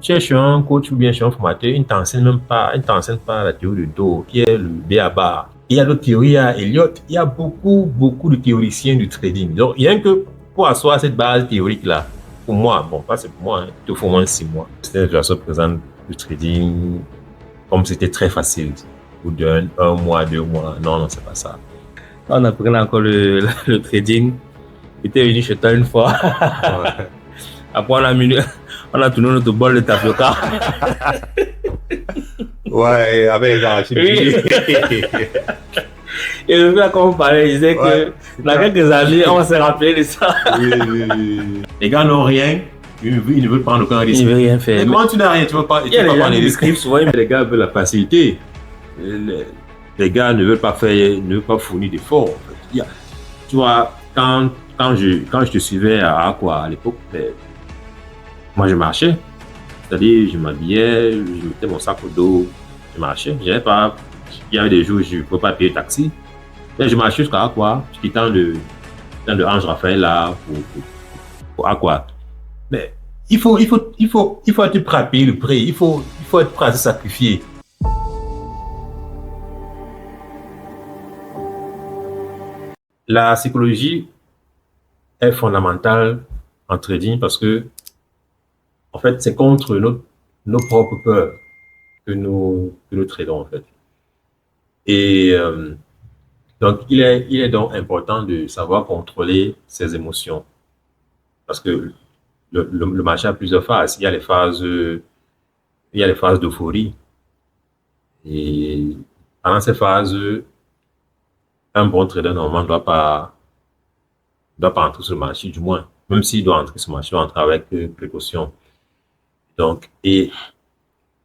Tu es chez un coach ou bien chez un formateur, il ne t'enseigne pas la théorie du dos, qui est le B.A.-ba. Il y a d'autres théories, il y a Elliott, il y a beaucoup de théoriciens du trading. Donc, rien que pour asseoir cette base théorique-là, pour moi, bon, pas c'est pour moi, hein, il te faut au moins 6 mois. C'était la se présente le trading comme c'était très facile. Ou un mois, 2 mois. Non, non, c'est pas ça. On apprenait encore le trading. J'étais venu chez toi une fois. Ouais. Après, on a tourné notre bol de tapioca. Ouais, avec Oui. Et le gars, quand on parlait, il disait Ouais, que dans quelques années, on s'est rappelé de ça. oui. Les gars n'ont rien, ils ne veulent prendre aucun risque. Il ne veut rien faire. Mais comment tu n'as rien, tu ne veux pas, Il y a pas les gens prendre des qui risques. décrivent souvent. Les gars veulent la facilité. Les gars ne veulent pas faire, ne veulent pas fournir d'efforts. En fait. Tu vois, quand je te suivais à Aqua à l'époque, moi je marchais. C'est-à-dire, je m'habillais, je mettais mon sac au dos, je marchais. J'avais pas, il y avait des jours où je ne pouvais pas payer le taxi. Mais je marchais jusqu'à Aqua, quittant de Ange Raphaël là pour Aqua. Mais il faut être prêt à payer le prix. Il faut être prêt à se sacrifier. La psychologie est fondamentale en trading parce que, en fait, c'est contre nos propres peurs que nous tradons, en fait. Et donc, il est donc important de savoir contrôler ses émotions parce que le marché a plusieurs phases. Il y a les phases d'euphorie. Et pendant ces phases, un bon trader normalement doit pas entrer sur le marché, du moins. Même s'il doit entrer sur le marché, il doit entrer avec précaution. Donc, et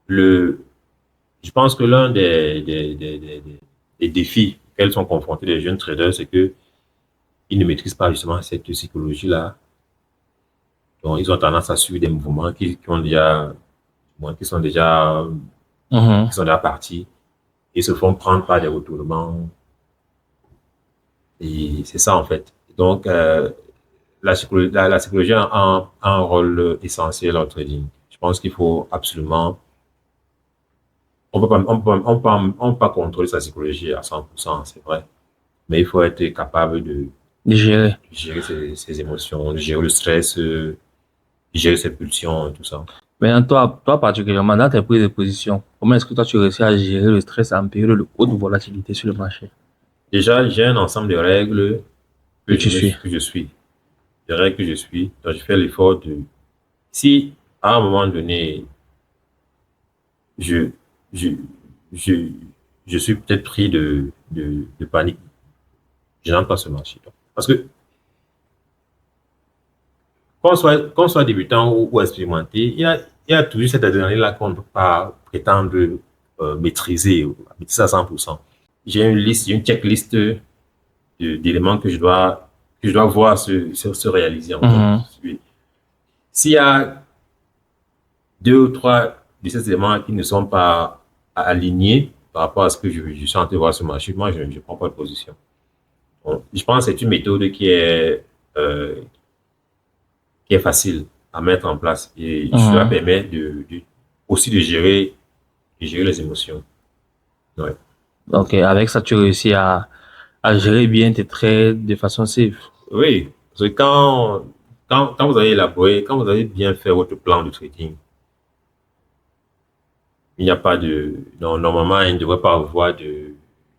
le, je pense que l'un des défis auxquels sont confrontés les jeunes traders, c'est que ils ne maîtrisent pas justement cette psychologie-là. Donc, ils ont tendance à suivre des mouvements qui ont déjà, bon, Mhm. qui sont déjà partis. Ils se font prendre par des retournements. Et c'est ça, en fait. Donc, la psychologie a un rôle essentiel en trading. Je pense qu'il faut absolument, on peut pas contrôler sa psychologie à 100%, c'est vrai. Mais il faut être capable de Gérer. gérer ses émotions, de gérer le stress, de gérer ses pulsions et tout ça. Maintenant, toi particulièrement, dans tes prises de position, comment est-ce que toi tu réussis à gérer le stress en période de haute volatilité sur le marché Déjà, j'ai un ensemble de règles que tu suis? que je suis. Des règles que je suis. Donc, je fais l'effort de, si à un moment donné, je, je, je, je suis peut-être pris de panique, je n'entre pas sur le marché. Parce que qu'on soit débutant ou expérimenté, il y a toujours cette adrénaline-là qu'on ne peut pas prétendre maîtriser à 100%. J'ai une liste, une checklist d'éléments que je dois voir se réaliser en fait. Mhm. S'il y a deux ou trois de ces éléments qui ne sont pas alignés par rapport à ce que je suis en train de voir sur le marché, moi, je ne prends pas de position. Bon, je pense que c'est une méthode qui est facile à mettre en place et cela Mhm. permet aussi de gérer les émotions. Ouais. Donc, avec ça, tu réussis à gérer bien tes trades de façon safe. Oui, parce que quand vous avez élaboré, quand vous avez bien fait votre plan de trading, il n'y a pas de, non, normalement, il ne devrait pas avoir de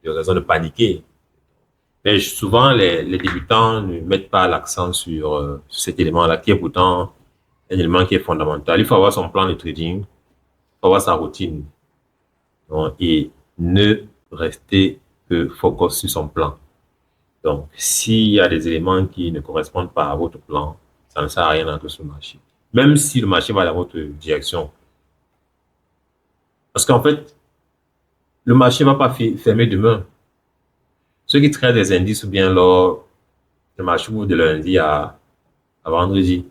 raison de paniquer. Mais souvent, les débutants ne mettent pas l'accent sur cet élément-là, qui est pourtant un élément qui est fondamental. Il faut avoir son plan de trading, il faut avoir sa routine, donc, et ne rester que focus sur son plan. Donc, s'il y a des éléments qui ne correspondent pas à votre plan, ça ne sert à rien d'entrer sur le marché. Même si le marché va dans votre direction. Parce qu'en fait, le marché ne va pas fermer demain. Ceux qui traitent des indices ou bien l'or, le marché ouvre de lundi à vendredi.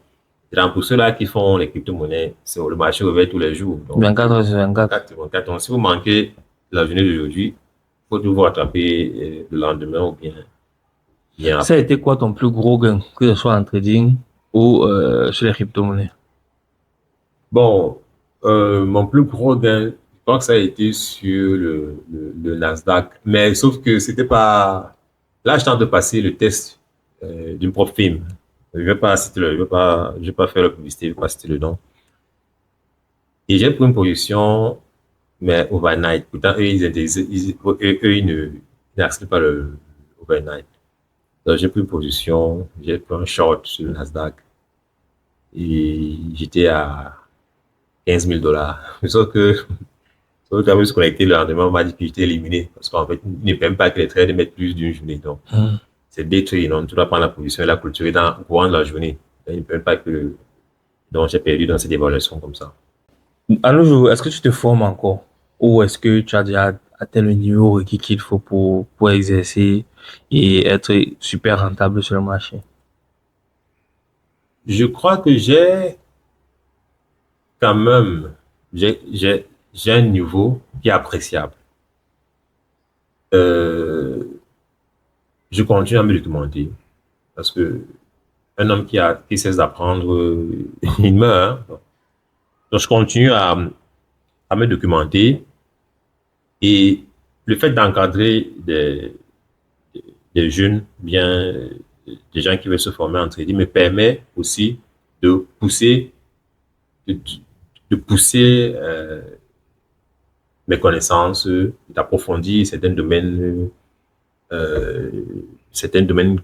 Et donc, pour ceux-là qui font les crypto-monnaies, c'est le marché ouvert tous les jours. Donc, 24 heures sur 24. 24. Donc, si vous manquez la journée d'aujourd'hui, il faut toujours vous rattraper le lendemain ou bien Ça a après. été quoi ton plus gros gain, que ce soit en trading ou sur les crypto-monnaies? Bon, Mon plus gros gain, je crois que ça a été sur le Nasdaq. Mais sauf que c'était pas. Là, je tente de passer le test d'une propre firme. Je vais pas citer je vais pas faire la publicité, je vais pas citer le nom. Et j'ai pris une position, mais overnight. Pourtant, eux, ils n'acceptent pas le overnight. Donc, j'ai pris une position, j'ai pris un short sur le Nasdaq. Et j'étais à 15 000 $. Sauf que quand même se connecter le lendemain, on m'a dit que j'étais éliminé. Parce qu'en fait, il ne permet pas que les traders mettent plus d'une journée. Donc, c'est day trade, non? Tu dois prendre la position et la clôturer au courant de la journée. Il ne permet pas que, donc j'ai perdu dans cette évaluation comme ça. À nos jours, est-ce que tu te formes encore? Ou est-ce que tu as déjà atteint le niveau requis qu'il faut pour exercer et être super rentable sur le marché? Je crois que quand même, j'ai un niveau qui est appréciable. Euh, je continue à me documenter parce que un homme qui cesse d'apprendre, il meurt, hein. Donc, je continue à me documenter et le fait d'encadrer des jeunes, bien, des gens qui veulent se former en trading me permet aussi de pousser, de, de pousser mes connaissances, d'approfondir euh, certains domaines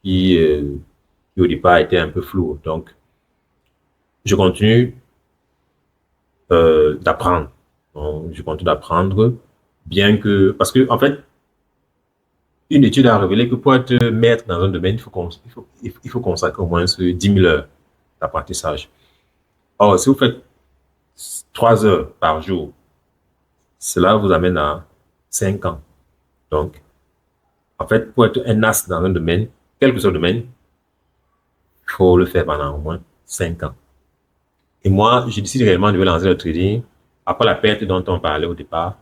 qui, euh, qui au départ étaient un peu flous. Donc, je continue d'apprendre. Donc, je continue d'apprendre, bien que, parce que, en fait, une étude a révélé que pour être maître dans un domaine, il faut consacrer au moins 10 000 heures d'apprentissage. Or, si vous faites 3 heures par jour, cela vous amène à 5 ans. Donc, en fait, pour être un as dans un domaine, quel que soit le domaine, il faut le faire pendant au moins 5 ans. Et moi, je décide réellement de lancer le trading après la perte dont on parlait au départ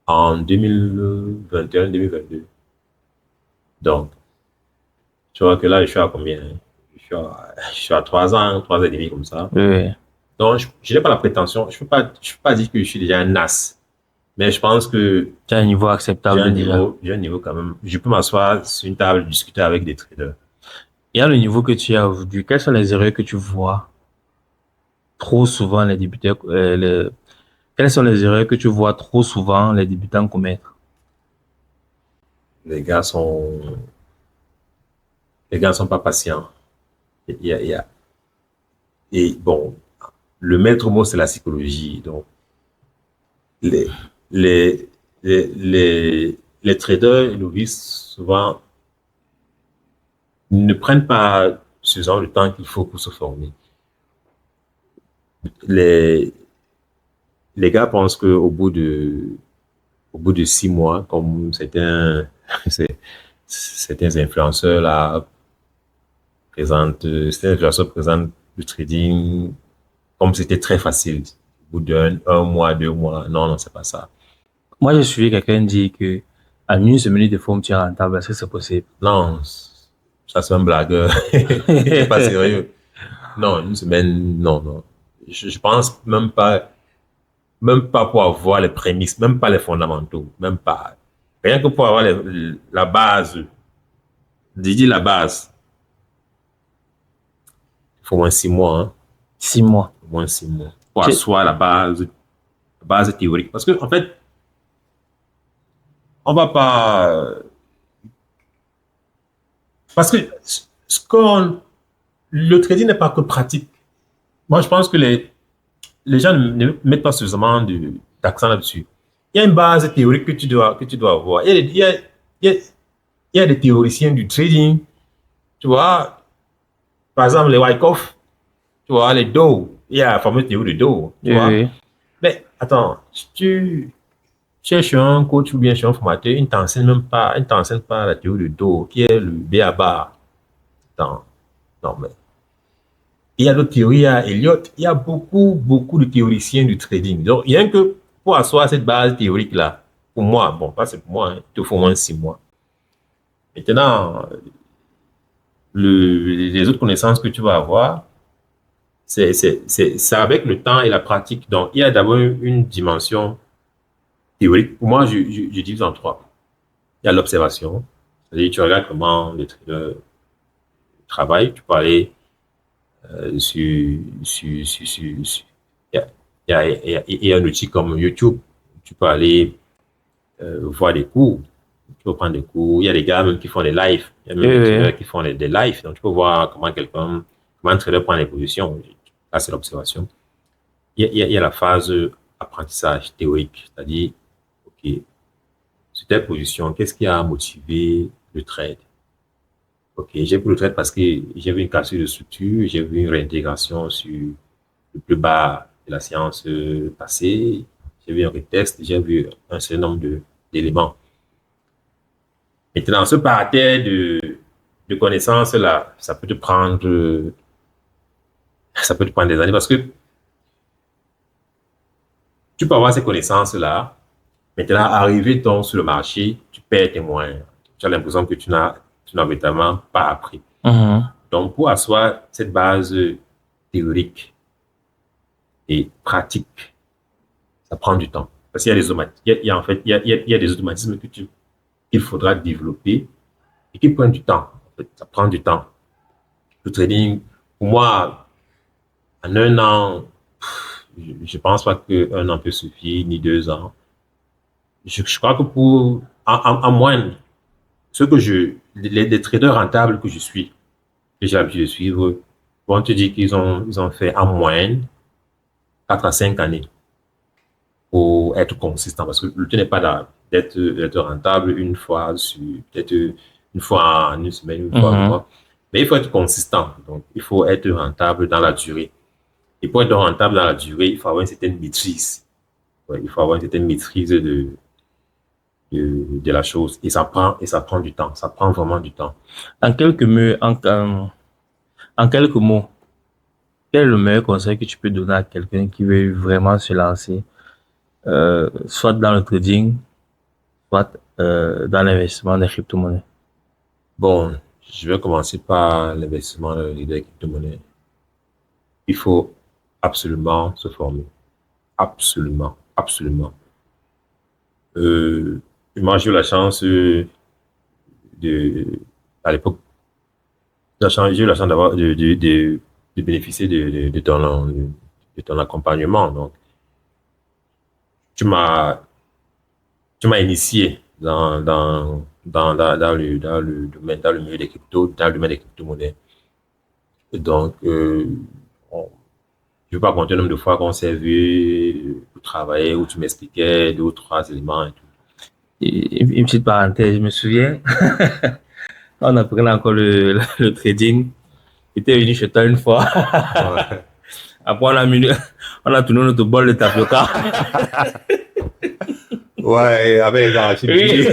en 2021-2022. Donc, tu vois que là, je suis à combien? Je suis à 3 ans, 3 ans et demi comme ça. Oui. Donc, je n'ai pas la prétention, je peux pas dire que je suis déjà un as. Mais je pense que Tu as un niveau acceptable déjà. j'ai un niveau quand même. Je peux m'asseoir sur une table et discuter avec des traders. Et à le niveau que tu as aujourd'hui, quelles sont les erreurs que tu vois trop souvent les débutants, quelles sont les erreurs que tu vois trop souvent les débutants commettre? Les gars sont, les gars sont pas patients. Il y a, il y a- et bon, le maître mot, c'est la psychologie. Donc, les, les, les traders novices, souvent, ne prennent pas ce genre de temps qu'il faut pour se former. Les, les gars pensent au bout de 6 mois, comme c'est- certains influenceurs là certains influenceurs présentent le trading comme c'était très facile. Au bout un mois, 2 mois. Non, non, c'est pas ça. Moi, j'ai suivi quelqu'un dire que en une semaine de forme, tu es rentable. Est-ce que c'est possible? Non, ça c'est un blagueur. Il n'est pas sérieux. Non, une semaine, non, non. Je pense même pas pour avoir les prémices, même pas les fondamentaux, même pas. Rien que pour avoir la base, Didi, la base, il faut au moins 6 mois, hein. 6 mois. Au moins 6 mois. Pour Tu- asseoir la base théorique. Parce que, en fait, on va pas, parce que le trading n'est pas que pratique. Moi, je pense que les gens ne mettent pas suffisamment d'accent là-dessus. Il y a une base théorique que tu dois avoir. Il y a, il y a des théoriciens du trading, tu vois, par exemple, les Wyckoff, tu vois, les Dow, il y a la fameuse théorie de Dow, tu Oui, vois. oui. Mais attends, tu es chez un coach ou bien chez un formateur, il ne t'enseigne pas la théorie de Dow, qui est le B à bas. Attends, non, mais il y a d'autres théories, il y a Elliott, il y a beaucoup, beaucoup de théoriciens du trading. Donc, rien que pour asseoir cette base théorique-là, pour moi, bon, pas c'est pour moi, hein, il te faut au moins 6 mois. Maintenant, les autres connaissances que tu vas avoir, C'est avec le temps et la pratique. Donc, il y a d'abord une dimension théorique. Pour moi, je divise en trois. Il y a l'observation. C'est-à-dire, tu regardes comment le trader travaille. Tu peux aller il y a, il y a un outil comme YouTube. Tu peux aller voir des cours. Tu peux prendre des cours. Il y a des gars même qui font des lives. Il y a même Oui, des oui. traders qui font des lives. Donc, tu peux voir comment un trader prend les positions. Là, c'est l'observation. Il y a la phase apprentissage théorique. C'est-à-dire, OK, sur telle position, qu'est-ce qui a motivé le trade? OK, j'ai pris le trade parce que j'ai vu une cassure de structure, j'ai vu une réintégration sur le plus bas de la séance passée, j'ai vu un retest, j'ai vu un certain nombre d'éléments. Maintenant, ce parterre de connaissances-là, ça peut te prendre des années parce que tu peux avoir ces connaissances-là. Maintenant, arrivé donc sur le marché, tu perds tes moyens. Tu as l'impression que tu n'as véritablement pas appris. Mhm. Donc, pour asseoir cette base théorique et pratique, ça prend du temps. Parce qu'il y a des automatismes, en fait, il y a des automatismes qu'il faudra développer et qui prennent du temps. En fait, ça prend du temps. Le trading, pour moi, en un an, je pense pas qu'un an peut suffire, ni 2 ans. Je crois que en moyenne, les traders rentables que je suis, que j'ai l'habitude de suivre, vont te dire ils ont fait en moyenne 4 à 5 années pour être consistant. Parce que le but n'est pas d'être rentable une fois peut-être une fois en une semaine, une fois en un Mhm. mois. Mais il faut être consistant. Donc, il faut être rentable dans la durée. Et pour être rentable dans la durée, il faut avoir une certaine maîtrise. Ouais, il faut avoir une certaine maîtrise de la chose. Et ça prend du temps. Ça prend vraiment du temps. En quelques mots, en quelques mots, quel est le meilleur conseil que tu peux donner à quelqu'un qui veut vraiment se lancer, soit dans le trading, soit dans l'investissement des crypto-monnaies? Bon, je vais commencer par l'investissement des crypto-monnaies. Il faut absolument se former. Absolument, absolument. Euh, Moi, j'ai eu la chance de, à l'époque, j'ai eu la chance de bénéficier de ton accompagnement. Donc, tu m'as, tu m'as initié dans le milieu des cryptos, dans le domaine des crypto-monnaies. Et donc, je ne veux pas compter le nombre de fois qu'on s'est vu pour travailler, où tu m'expliquais deux ou trois éléments et tout. Une petite parenthèse, je me souviens, on apprenait encore le trading. J'étais venu chez toi une fois. Ouais. Après, on a tourné notre bol de tapioca. Ouais, avec les arachides. Oui.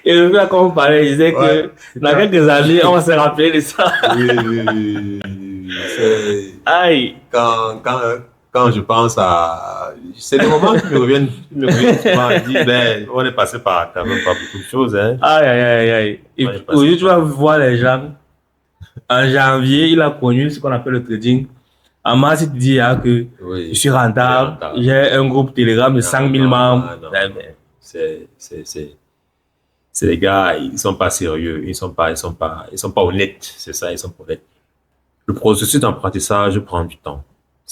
Et le gars, quand on parlait, il disait Ouais. que dans quelques années, on va se rappeler de ça. Oui, oui, oui. Aïe. Quand je pense à... C'est des moments qui me reviennent souvent et disent, ben, on est passé par quand même pas beaucoup de choses, hein. Aïe, aïe, aïe, aïe. Et On est passé aujourd'hui, tu par... vas voir les gens. En janvier, il a connu ce qu'on appelle le trading. En mars, il te dit que je Oui, suis rentable, rentable. j'ai un groupe Telegram de 5 000 membres. Non. C'est, c'est, c'est, c'est les gars, ils sont pas sérieux, ils sont pas honnêtes, c'est ça, ils sont pas honnêtes. Le processus d'apprentissage prend du temps.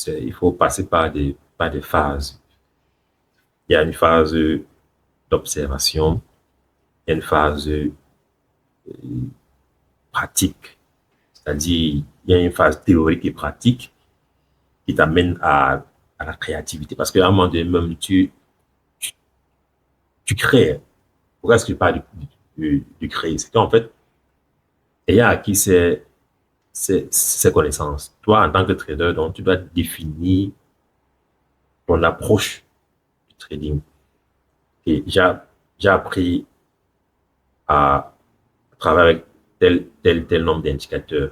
Il faut passer par des phases. Il y a une phase d'observation, il y a une phase pratique. C'est-à-dire, il y a une phase théorique et pratique qui t'amène à la créativité. Parce qu'à un moment donné, même tu, tu crées. Pourquoi est-ce que je parle du créer? C'est qu'en fait, ayant acquis ces connaissances, toi, en tant que trader, donc, tu dois définir ton approche du trading. Et j'ai appris à travailler avec tel nombre d'indicateurs.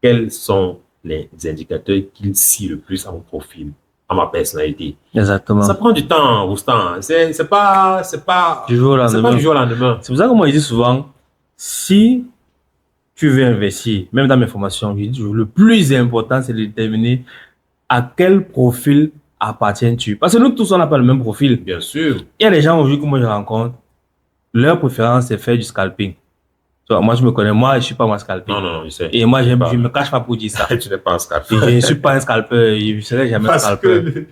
Quels sont les indicateurs qui scient le plus à mon profil, à ma personnalité? Exactement. Ça prend du temps, Roustan. Du jour au c'est pas lendemain. du jour au lendemain. C'est pour ça que moi, je dis souvent, si tu veux investir, même dans mes formations, je dis toujours, le plus important, c'est de déterminer à quel profil appartiens-tu. Parce que nous tous, on n'a pas le même profil. Bien sûr. Il y a des gens aujourd'hui que moi je rencontre, leur préférence, c'est faire du scalping. Tu vois, moi, je me connais, moi, je suis pas un scalping. Non, je sais. Et moi, Je sais pas. je me cache pas pour dire ça. Tu n'es pas un Et scalpeur. je ne suis pas un scalpeur, je ne serai jamais un Parce scalpeur. que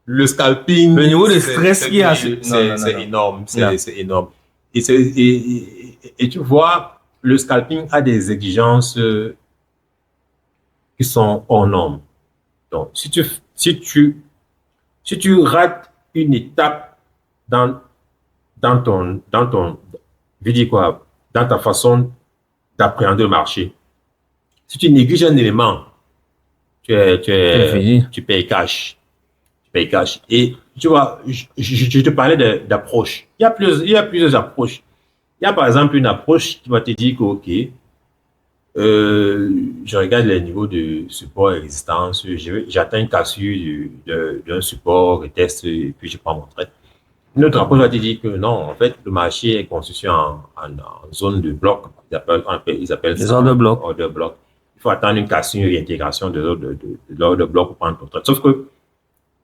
le scalping, Le niveau de stress qu'il y a, c'est non. énorme. Non. C'est énorme. Et tu vois, le scalping a des exigences qui sont hors normes. Donc, si tu rates une étape dans, je dis quoi, dans ta façon d'appréhender le marché, si tu négliges un élément, C'est fini. tu payes cash. Tu payes cash. Et tu vois, je te parlais d'approche. Il y a plusieurs approches. Il y a par exemple une approche qui va te dire que, OK, je regarde les niveaux de support et résistance, j'atteins une cassure d'un support, je teste, et puis je prends mon trade. Une autre approche va te dire que non, en fait, le marché est constitué en zone de bloc. Ils appellent Les ça ordres de bloc. order block. Il faut attendre une cassure, une réintégration de l'ordre de bloc pour prendre ton trade. Sauf que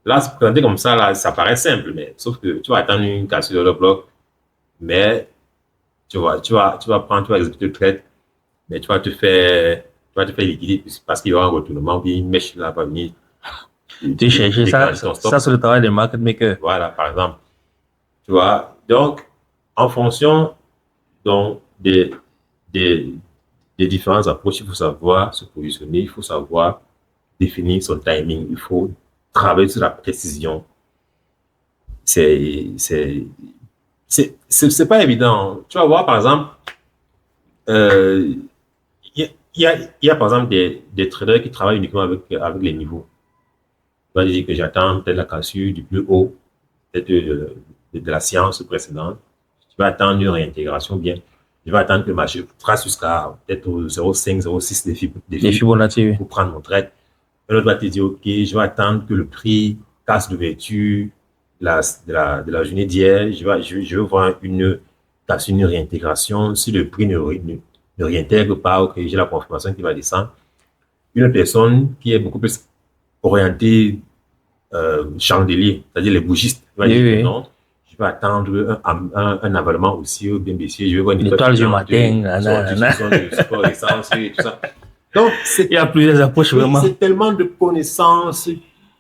là, se présenter comme ça, là, ça paraît simple, mais sauf que tu vas attendre une cassure de l'ordre de bloc, mais tu vas prendre, tu vas exécuter le trade, mais tu vas te faire liquider parce qu'il y aura un retournement, puis une mèche là va venir. Tu cherches ça c'est le travail des market makers. Voilà, par exemple. Tu vois, donc, en fonction donc, des différentes approches, il faut savoir se positionner, il faut savoir définir son timing, il faut travailler sur la précision. C'est pas évident. Tu vas voir, par exemple, il y a par exemple des traders qui travaillent uniquement avec les niveaux. On va dire que j'attends peut-être la cassure du plus haut, peut-être de la séance précédente. Je vais attendre une réintégration bien. Je vais attendre que le marché trace jusqu'à peut-être au 0,5, 0,6 des Fibonacci, pour prendre mon trade. Un autre va te dire, OK, je vais attendre que le prix casse l'ouverture de la journée d'hier. Je veux voir une réintégration. Si le prix ne réintègre pas, OK, j'ai la confirmation qui va descendre. Une autre personne qui est beaucoup plus orientée chandelier, c'est-à-dire les bougistes, va dire que non, je vais attendre un avalement aussi bien baissier, je vais voir une l'étoile du matin, et tout ça. Donc, il y a plusieurs approches vraiment. C'est tellement de connaissances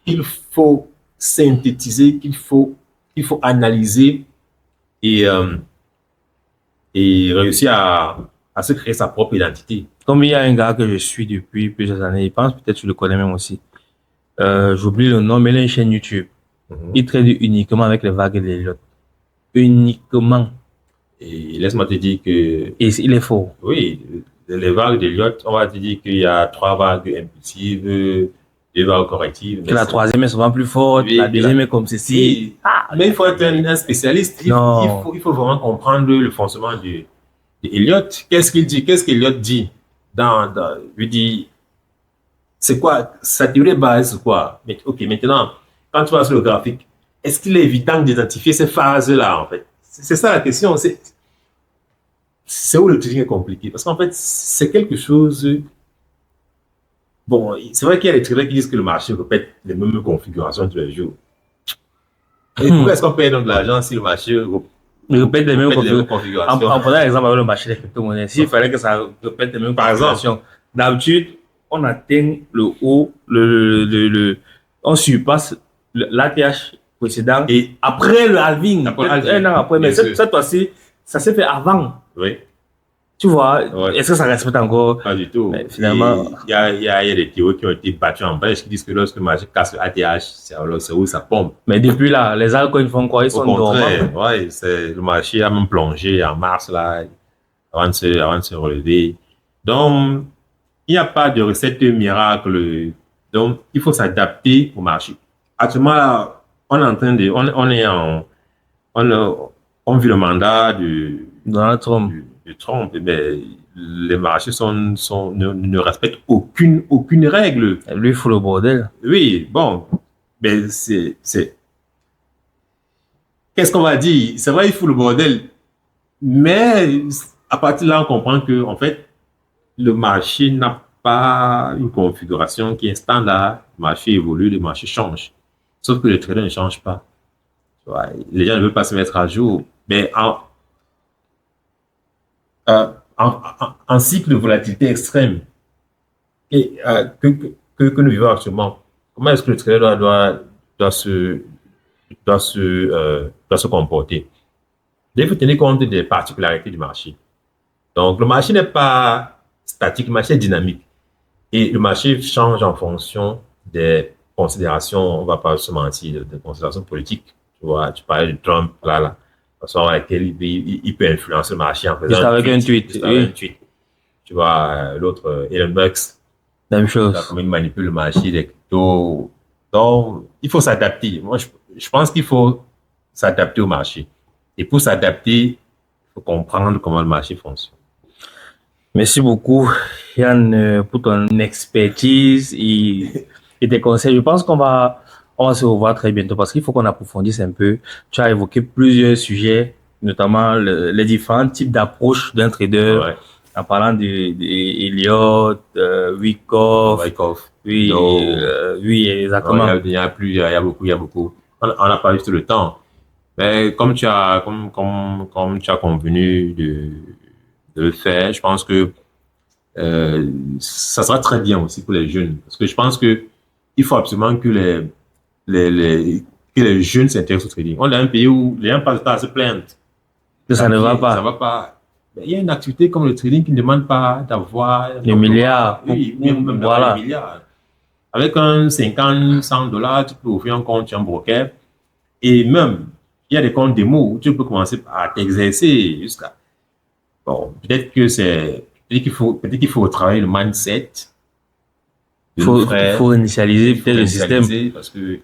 qu'il faut synthétiser, qu'il faut analyser et réussir à se créer sa propre identité. Comme il y a un gars que je suis depuis plusieurs années, il pense peut-être que tu le connais même aussi. J'oublie le nom, mais il a une chaîne YouTube. Il trade uniquement avec les vagues et les lots. Uniquement. Et laisse-moi te dire que... Et il est faux. Oui, les vagues d'Elliott, on va te dire qu'il y a 3 vagues impulsives, 2 vagues correctives. Que la troisième est souvent plus forte, la deuxième est comme ceci. Mais il faut être un spécialiste. Il faut vraiment comprendre le fonctionnement d'Elliott. Qu'est-ce qu'il dit? Qu'est-ce qu'Elliott dit? Je dis, c'est quoi? Sa théorie base, c'est quoi? Mais, OK, maintenant, quand tu vas sur le graphique, est-ce qu'il est évident d'identifier ces phases-là, en fait? C'est ça la question. C'est où le trading est compliqué. Parce qu'en fait, c'est quelque chose... Bon, c'est vrai qu'il y a des traders qui disent que le marché répète les mêmes configurations tous les jours. Et pourquoi est-ce qu'on paye donc de l'argent si le marché répète les mêmes configurations? En prenant l'exemple avec le marché des crypto-monnaies, s'il fallait que ça répète les mêmes configurations, d'habitude, on atteint le haut, on surpasse l'ATH précédent et après le halving, un an après, mais cette fois-ci, ça s'est fait avant. Oui. Tu vois, est-ce que ça respecte encore? Pas du tout. Mais finalement, il y a des théories qui ont été battues en brèche qui disent que lorsque le marché casse le ATH, c'est où ça pompe. Mais depuis là, les altcoins font quoi? Ils sont dormants. Ouais, le marché a même plongé en mars là, avant de se relever. Donc, il n'y a pas de recette miracle. Donc, il faut s'adapter au marché. Actuellement, là, on vit le mandat de Donald Trump. De Trump, mais les marchés ne respectent aucune règle. Lui, il fout le bordel. Oui, bon, mais qu'est-ce qu'on va dire? C'est vrai, il fout le bordel, mais à partir de là, on comprend que, en fait, le marché n'a pas une configuration qui est standard. Le marché évolue, le marché change. Sauf que le trader ne change pas. Tu vois, les gens ne veulent pas se mettre à jour. Mais en cycle de volatilité extrême que nous vivons actuellement, comment est-ce que le trader doit se, doit se comporter? Il faut tenir compte des particularités du marché. Donc, le marché n'est pas statique, le marché est dynamique. Et le marché change en fonction des considérations, on ne va pas se mentir, des considérations politiques. Tu vois, tu parlais de Trump, la façon avec laquelle il peut influencer le marché en faisant Juste avec un tweet. juste avec un tweet. Tu vois, l'autre, Elon Musk, Même chose. comment il manipule le marché des cryptos. Donc, il faut s'adapter. Moi, je pense qu'il faut s'adapter au marché. Et pour s'adapter, il faut comprendre comment le marché fonctionne. Merci beaucoup, Yann, pour ton expertise et tes conseils. Je pense on va se revoir très bientôt parce qu'il faut qu'on approfondisse un peu. Tu as évoqué plusieurs sujets, notamment les différents types d'approches d'un trader, Ouais. en parlant de Elliott, Wyckoff. Oui, oui, exactement. Il y a beaucoup. On n'a pas juste le temps. Mais comme tu as convenu de le faire, je pense que ça sera très bien aussi pour les jeunes. Parce que je pense que il faut absolument que que les jeunes s'intéressent au trading. On est un pays où les gens passent le temps à se plaindre. Que ça ne va pas. Ça va pas. Mais il y a une activité comme le trading qui ne demande pas d'avoir des milliards. Oui, même voilà. Des milliards. Avec un 50, 100 $, tu peux ouvrir un compte chez un broker. Et même, il y a des comptes démo où tu peux commencer à t'exercer jusqu'à. Bon, peut-être qu'il faut travailler le mindset. Il faut initialiser peut-être le système. Parce que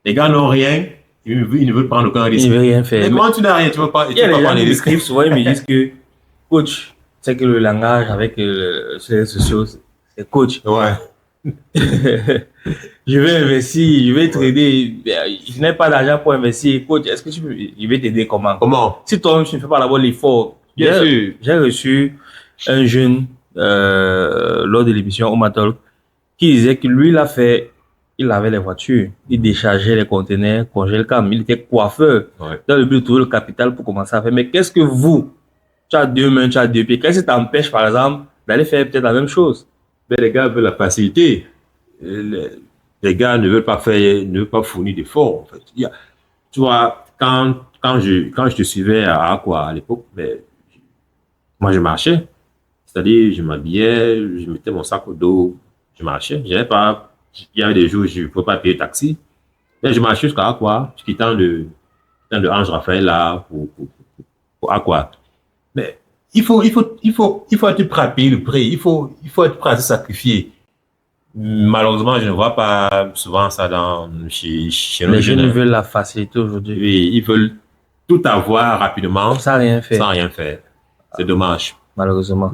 les gars n'ont rien, ils ne veulent prendre aucun risque. Ils ne veulent rien faire. Mais comment tu n'as rien, tu ne veux pas, il y a des gens qui m'écrivent souvent, ils me disent que, coach, c'est que le langage avec les réseaux sociaux, c'est coach. Ouais. Je vais investir, je vais trader, je n'ai pas d'argent pour investir. Coach, est-ce que je vais t'aider comment? Comment? Si toi-même tu ne fais pas d'abord l'effort. Bien sûr. J'ai reçu un jeune lors de l'émission Oma Talk qui disait que lui, il avait les voitures, il déchargeait les conteneurs, congeait le cam, il était coiffeur dans le but de trouver le capital pour commencer à faire. Mais qu'est-ce que tu as deux mains, tu as deux pieds, qu'est-ce qui t'empêche par exemple d'aller faire peut-être la même chose? Ben, les gars veulent la facilité. Les gars ne veulent pas fournir d'efforts, en fait. Tu vois, quand je te suivais à Aqua à l'époque, ben, moi je marchais. C'est-à-dire, je m'habillais, je mettais mon sac au dos, je marchais. Il y avait des jours où je ne pouvais pas payer taxi. Mais je marchais jusqu'à Aqua, quittant le Ange Raphaël là pour Aqua. Mais il faut être prêt à payer le prix. Il faut être prêt à se sacrifier. Malheureusement, je ne vois pas souvent ça chez nos Les jeunes. jeunes veulent la facilité aujourd'hui. Oui, ils veulent tout avoir rapidement. Sans rien faire. C'est dommage. Malheureusement.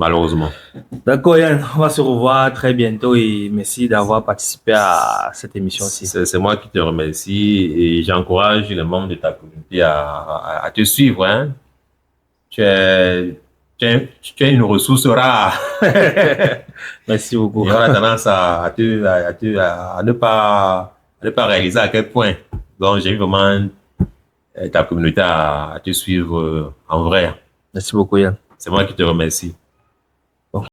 D'accord, Yann, on va se revoir très bientôt et merci d'avoir participé à cette émission-ci. C'est moi qui te remercie et j'encourage les membres de ta communauté à te suivre. Hein. Tu es une ressource rare. Merci beaucoup. Et on a tendance à ne pas réaliser à quel point. Donc, j'invite vraiment ta communauté à te suivre en vrai. Merci beaucoup, Yann. C'est moi qui te remercie.